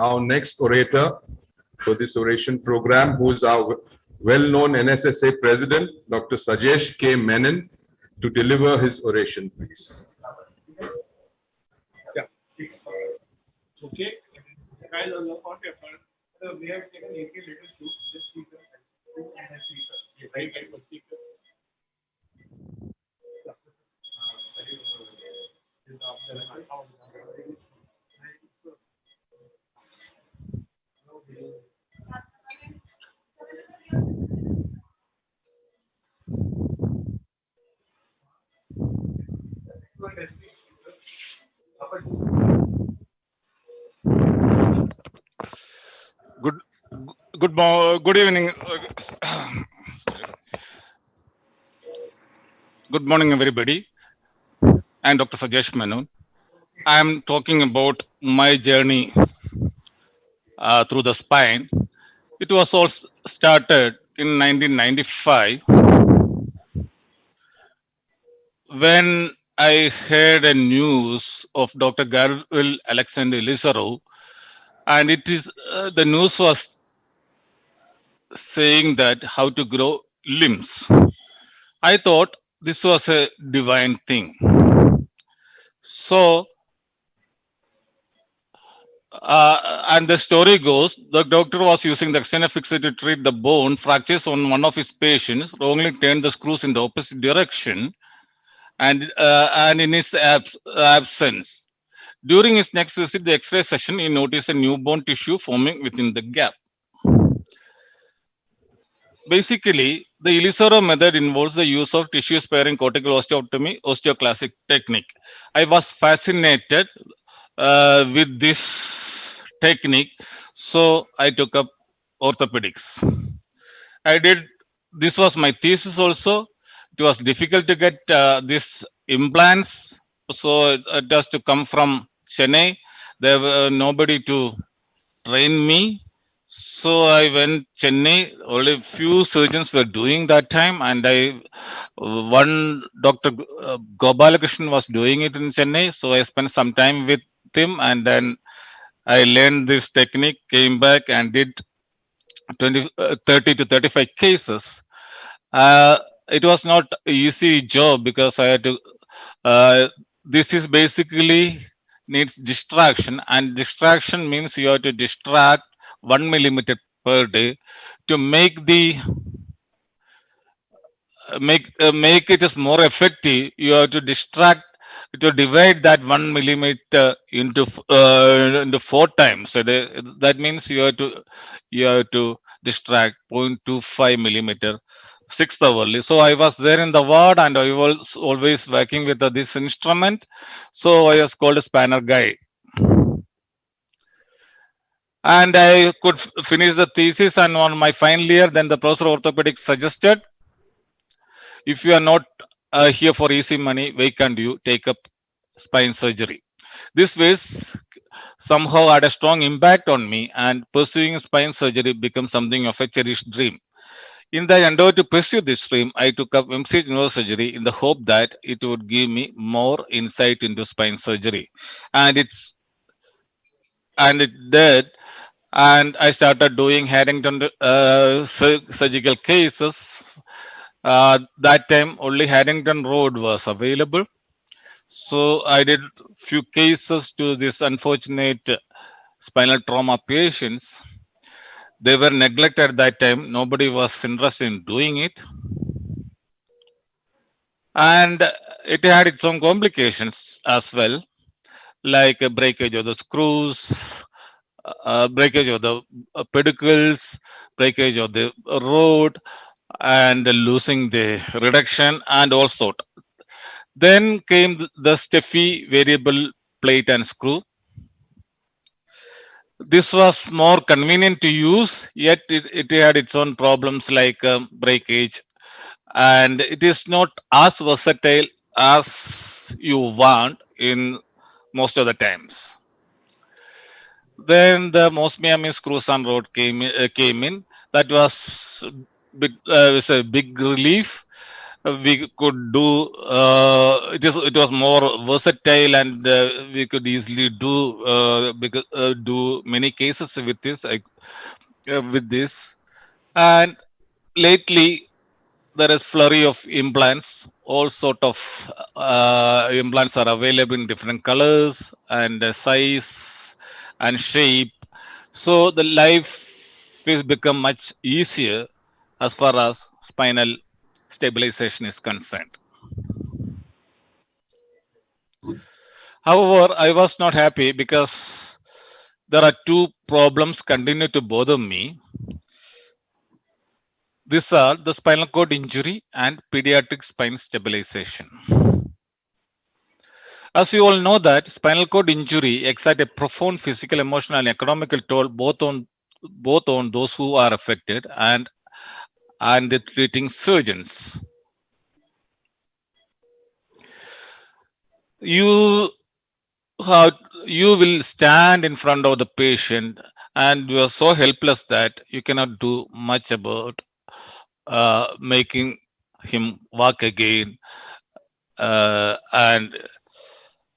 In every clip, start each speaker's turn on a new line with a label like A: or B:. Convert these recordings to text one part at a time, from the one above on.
A: our next orator for this oration program, who is our well-known NSSA President, Dr. Sajesh K. Menon, to deliver his oration, please.
B: Yeah. Okay. Guys, on the hot pepper, we have taken 80 little soup. This speaker and a speaker. Right, right, speaker.
C: Good evening. Good morning, everybody. I'm Dr. Sajesh Menon. I'm talking about my journey through the spine. It was all started in 1995 when I heard a news of Dr. Garville Alexander Lizaro, and it is the news was saying that how to grow limbs. I thought this was a divine thing. So, and the story goes, the doctor was using the Xenofixer to treat the bone fractures on one of his patients, wrongly turned the screws in the opposite direction, and in his absence. During his next visit, the X-ray session, he noticed a newborn tissue forming within the gap. Basically, the Elisaro method involves the use of tissue-sparing cortical osteotomy, osteoclastic technique. I was fascinated with this technique, so I took up orthopedics. This was my thesis also. It was difficult to get these implants, so it has to come from Chennai. There were nobody to train me. So I went Chennai. Only few surgeons were doing that time, and one Dr. Gopalakrishnan was doing it in Chennai. So I spent some time with him, and then I learned this technique. Came back and did 30 to 35 cases. It was not an easy job because I had to. Uh, this is basically needs distraction, and distraction means you have to distract 1 millimeter per day to make the make it is more effective. You have to distract to divide that 1 millimeter into 4 times a day. That means you have to distract 0.25 millimeter 6 hourly. So I was there in the ward, and I was always working with this instrument. So I was called a spanner guy, and I could finish the thesis. And on my final year, then the professor of orthopedics suggested, if you are not here for easy money, why can't you take up spine surgery? This ways somehow had a strong impact on me, and pursuing spine surgery became something of a cherished dream. In the endeavor to pursue this dream, I took up MCH neurosurgery in the hope that it would give me more insight into spine surgery, and it did. And I started doing Haddington surgical cases. That time only Haddington Road was available. So I did few cases to this unfortunate spinal trauma patients. They were neglected at that time. Nobody was interested in doing it. And it had its own complications as well, like a breakage of the screws, breakage of the pedicles, breakage of the rod, and losing the reduction and all sort. Then came the Steffi variable plate and screw. This was more convenient to use, yet it had its own problems like breakage, and it is not as versatile as you want in most of the times. Then the Mosmiami screws and rod came in. That was was a big relief. we could do it was more versatile, and we could easily do do many cases with this. And lately there is flurry of implants. All sort of implants are available in different colors and size and shape, so the life is become much easier as far as spinal stabilization is concerned. However, I was not happy because there are two problems continue to bother me. These are the spinal cord injury and pediatric spine stabilization. As you all know that spinal cord injury exerts a profound physical, emotional, and economical toll both on those who are affected and the treating surgeons. You how you will stand in front of the patient and you are so helpless that you cannot do much about making him walk again, and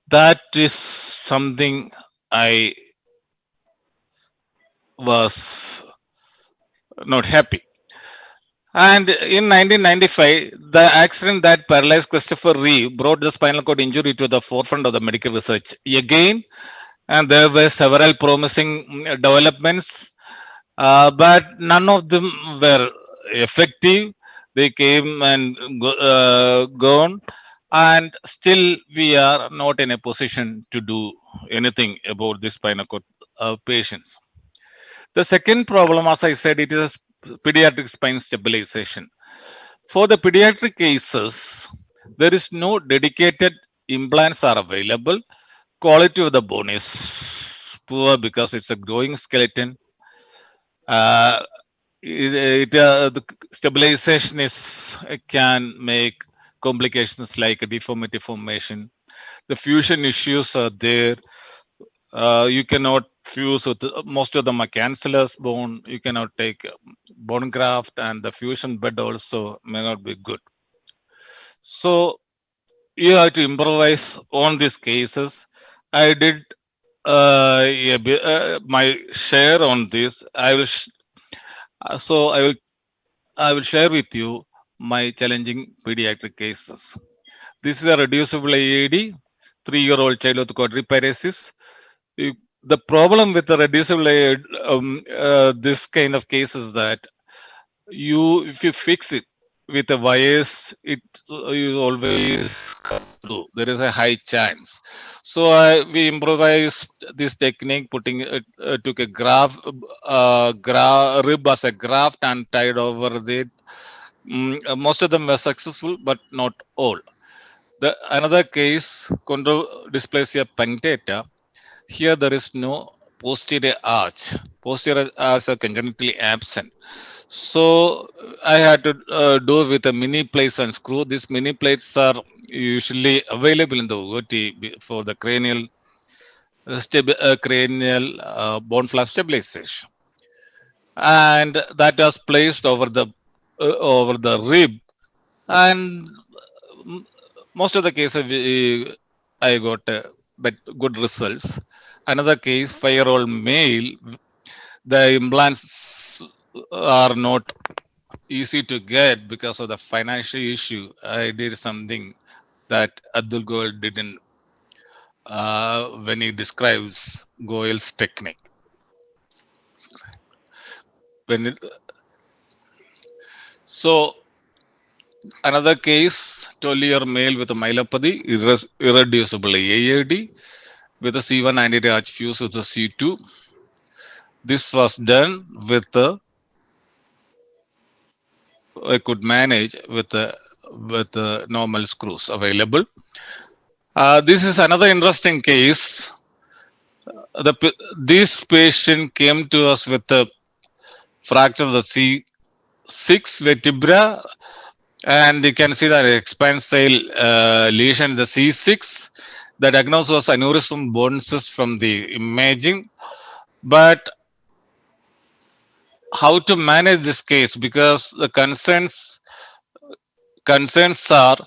C: that is something I was not happy. And in 1995, the accident that paralyzed Christopher Reeve brought the spinal cord injury to the forefront of the medical research again, and there were several promising developments, but none of them were effective. They came and gone, and still we are not in a position to do anything about this spinal cord patients. The second problem, as I said, it is pediatric spine stabilization. For the pediatric cases, there is no dedicated implants are available. Quality of the bone is poor because it's a growing skeleton. Uh, the stabilization is can make complications like deformity formation. The fusion issues are there. You cannot fuse with most of them are cancellous bone. You cannot take bone graft, and the fusion bed also may not be good. So you have to improvise on these cases. I did my share on this. So I will share with you my challenging pediatric cases. This is a reducible AED, 3-year-old child with quadriparesis. If- The problem with the reducible AED, this kind of case is that if you fix it with a wires, it you always come through. There is a high chance. So we improvised this technique, took a rib as a graft and tied over it. Most of them were successful, but not all. The another case, chondrodysplasia punctata. Here there is no posterior arch. Posterior arch are congenitally absent. So I had to do with a mini plates and screw. These mini plates are usually available in the OT for the cranial bone flap stabilization, and that was placed over the rib. And mm, most of the cases I got but good results. Another case, 5-year-old male, the implants are not easy to get because of the financial issue. I did something that Abdul Goel didn't when he describes Goel's technique. When it, so another case, 12-year male with a myelopathy, irreducible AAD with a C1 anti-arch fuse with a C2. This was done with I could manage with the normal screws available. This is another interesting case. This patient came to us with a fracture of the C6 vertebra, and you can see that expansile lesion in the C6. The diagnosis was aneurysm bone cyst from the imaging, but how to manage this case, because the concerns concerns are,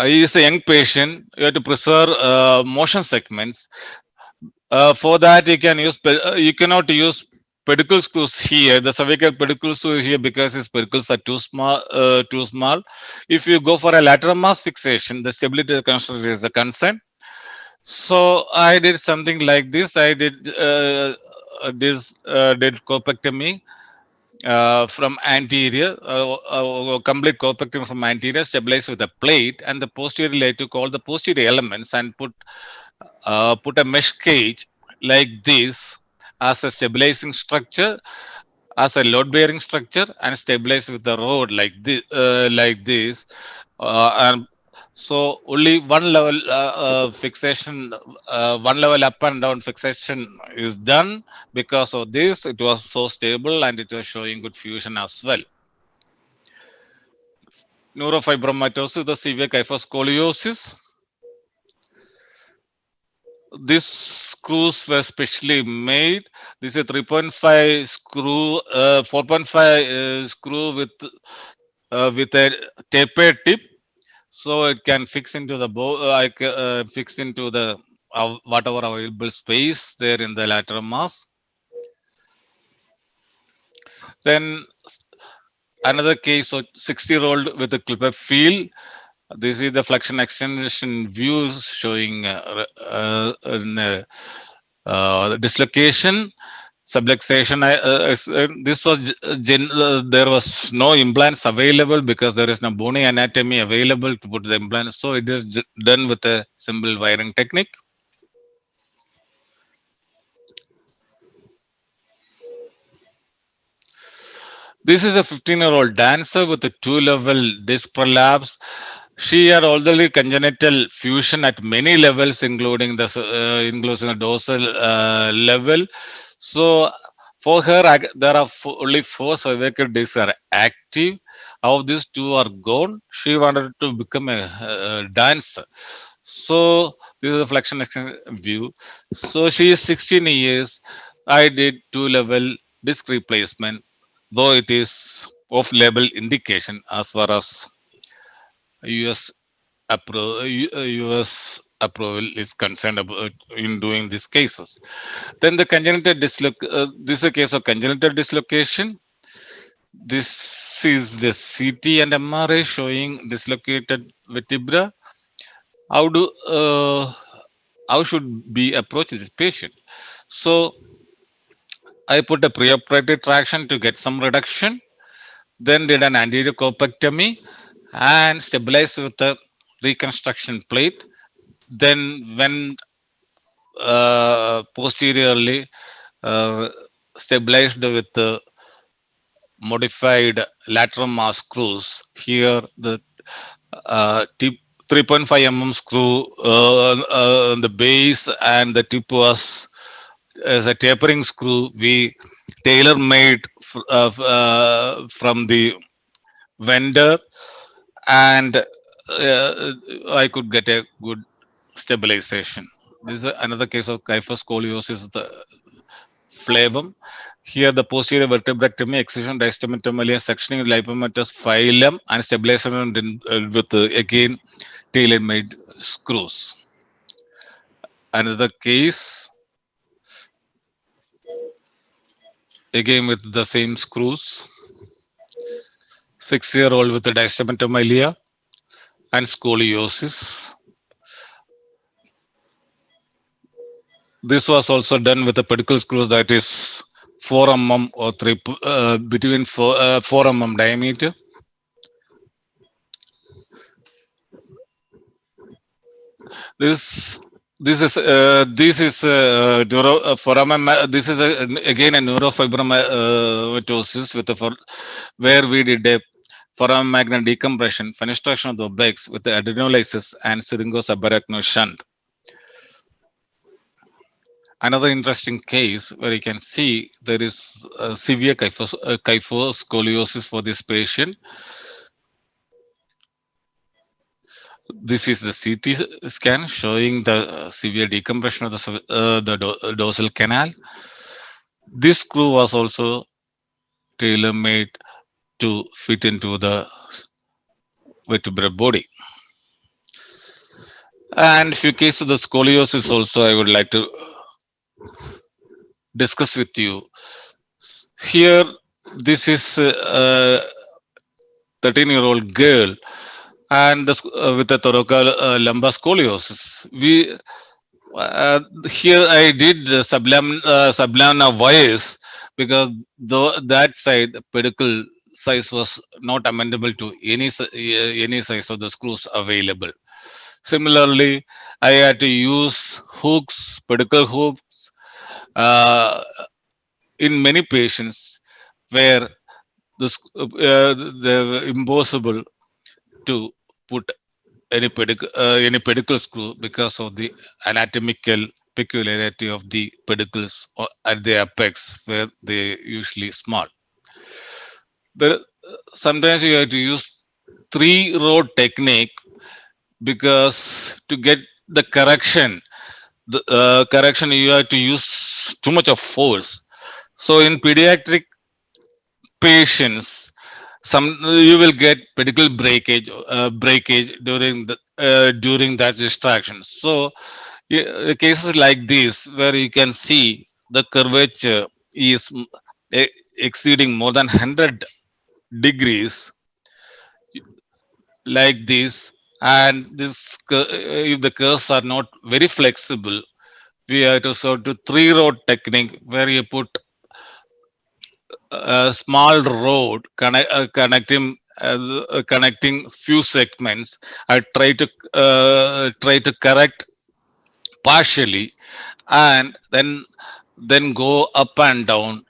C: he is a young patient. You have to preserve motion segments. For that, you can use you cannot use pedicle screws here. The cervical pedicle screw is here because his pedicles are too small. Too small. If you go for a lateral mass fixation, the stability of the construct is a concern. So I did something like this. I did corpectomy from anterior, complete corpectomy from anterior, stabilized with a plate, and the posterior I took all the posterior elements and put a mesh cage like this as a stabilizing structure, as a load bearing structure, and stabilized with the rod like this. And so only one level fixation, one level up and down fixation is done. Because of this, it was so stable and it was showing good fusion as well. Neurofibromatosis, the severe kyphoscoliosis. These screws were specially made. This is a 3.5 screw, 4.5 screw with a tapered tip, so it can fix into the fix into the whatever available space there in the lateral mass. Then another case of 60-year-old with a clipper feel. This is the flexion extension view showing dislocation, subluxation. This was there was no implants available because there is no bony anatomy available to put the implants. So it is done with a simple wiring technique. This is a 15-year-old dancer with a 2-level disc prolapse. She had already congenital fusion at many levels, including the dorsal level. So for her, there are only 4 cervical discs are active. Of these, 2 are gone. She wanted to become a dancer. So this is a flexion extension view. So she is 16 years. I did 2-level disc replacement, though it is off-label indication as far as US US approval is concerned about in doing these cases. Then the congenital this is a case of congenital dislocation. This is the CT and MRI showing dislocated vertebra. How do how should be approach this patient? So I put a preoperative traction to get some reduction, then did an anterior corpectomy and stabilized with a reconstruction plate. Then went posteriorly, stabilized with the modified lateral mass screws. Here the tip 3.5 screw on the base, and the tip was as a tapering screw. We tailor made from the vendor, and I could get a good stabilization. This is another case of kyphoscoliosis, the flavum. Here, the posterior vertebrectomy, excision, diastematomally, sectioning lipomatous phylum, and stabilization with again tailor-made screws. Another case, again with the same screws. 6-year-old with the diastematomylia and scoliosis. This was also done with a pedicle screw that is 4 or 3 between 4 diameter. This is again a neurofibromatosis with where we did a foramen magnum decompression, fenestration of the obliques with the adenolysis and syringosubarachnoid shunt. Another interesting case where you can see there is severe kyphoscoliosis for this patient. This is the CT scan showing the severe decompression of the dorsal canal. This screw was also tailor-made to fit into the vertebral body. And few cases of the scoliosis also I would like to discuss with you. Here, this is a 13-year-old girl and with a thoracic lumbar scoliosis. Here I did the sublaminar voice because that side the pedicle size was not amendable to any size of the screws available. Similarly, I had to use hooks, pedicle hooks, uh, in many patients where they were impossible to put any pedicle screw because of the anatomical peculiarity of the pedicles at the apex where they usually small. The, Sometimes you have to use three rod technique because to get the correction you have to use too much of force. So in pediatric patients, some you will get pedicle breakage during that distraction. So cases like this where you can see the curvature is exceeding more than 100 degrees like this, and if the curves are not very flexible, we have to sort to three rod technique where you put a small road connecting few segments. I try to correct partially, and then go up and down.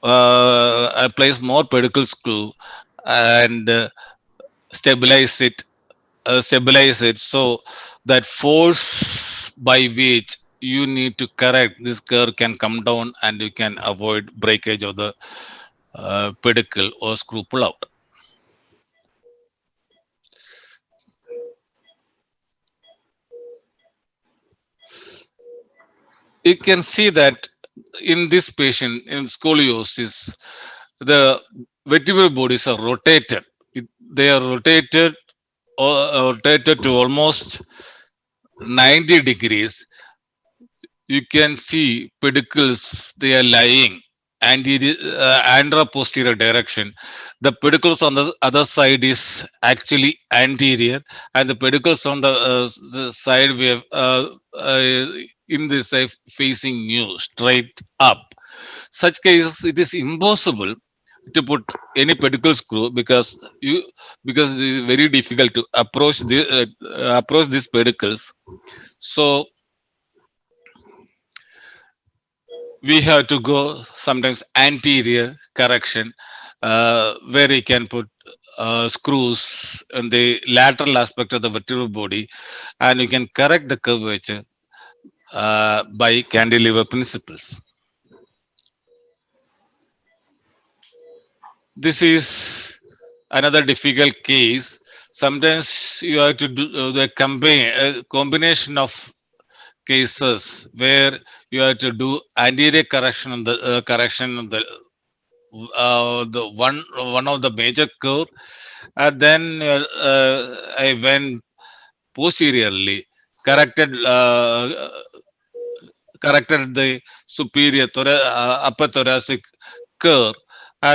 C: I place more pedicle screw and stabilize it stabilize it so that force by which you need to correct this curve can come down and you can avoid breakage of the pedicle or screw pull out. You can see that in this patient in scoliosis, the vertebral bodies are rotated. They are rotated to almost 90 degrees. You can see pedicles, they are lying anterior, posterior direction. The pedicles on the other side is actually anterior, and the pedicles on the side we have in this side facing new straight up. Such cases, it is impossible to put any pedicle screw because it is very difficult to approach these pedicles. So we have to go sometimes anterior correction where you can put screws in the lateral aspect of the vertebral body, and you can correct the curvature by cantilever principles. This is another difficult case. Sometimes you have to do the combination of cases where you have to do anterior correction of the one of the major curve, and then I went posteriorly corrected corrected the upper thoracic curve.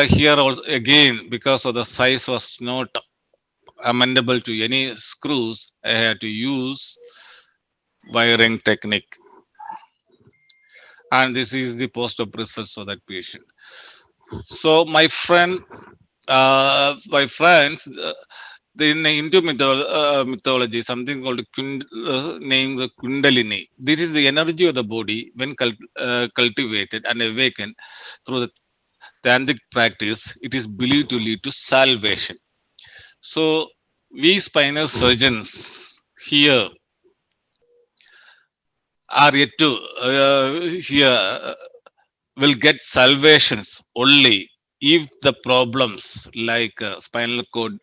C: Here also again, because of the size was not amendable to any screws, I had to use wiring technique. And this is the post-op results of that patient. So my friends, in Hindu mythology, something called named the Kundalini. This is the energy of the body when cultivated and awakened through the tantric practice. It is believed to lead to salvation. So we spinal surgeons here are yet to here will get salvations only if the problems like spinal cord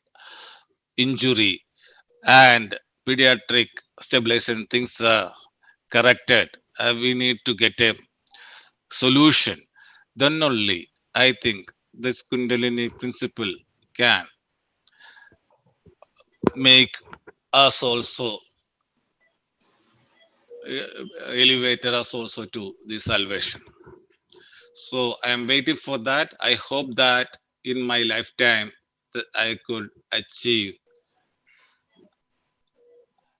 C: injury and pediatric stabilization things are corrected. We need to get a solution. Then only I think this Kundalini principle can make us also elevated us also to the salvation. So I am waiting for that. I hope that in my lifetime that I could achieve,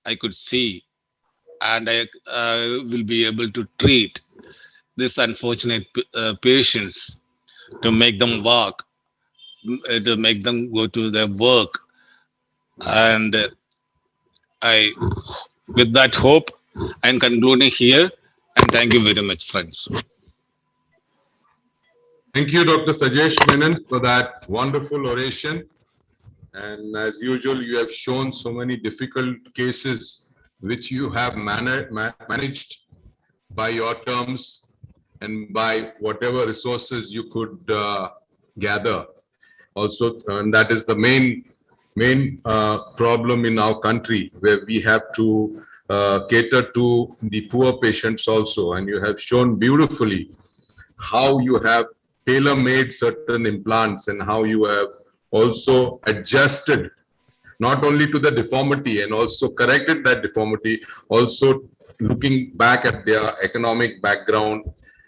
C: I could see, and I will be able to treat this unfortunate patients to make them walk, to make them go to their work. And I, with that hope, I'm concluding here. And thank you very much, friends.
A: Thank you, Dr. Sajesh Menon, for that wonderful oration. And as usual, you have shown so many difficult cases which you have managed by your terms and by whatever resources you could gather. Also, and that is the main problem in our country, where we have to cater to the poor patients also. And you have shown beautifully how you have tailor-made certain implants and how you have also adjusted not only to the deformity and also corrected that deformity, also looking back at their economic background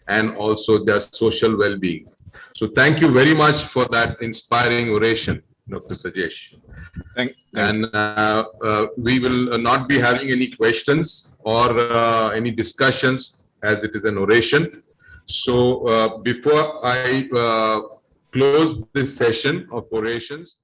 A: and also their social well-being. So thank you very much for that inspiring oration, Dr. Sajesh.
C: Thank
A: And we will not be having any questions or any discussions, as it is an oration. So before I close this session of orations,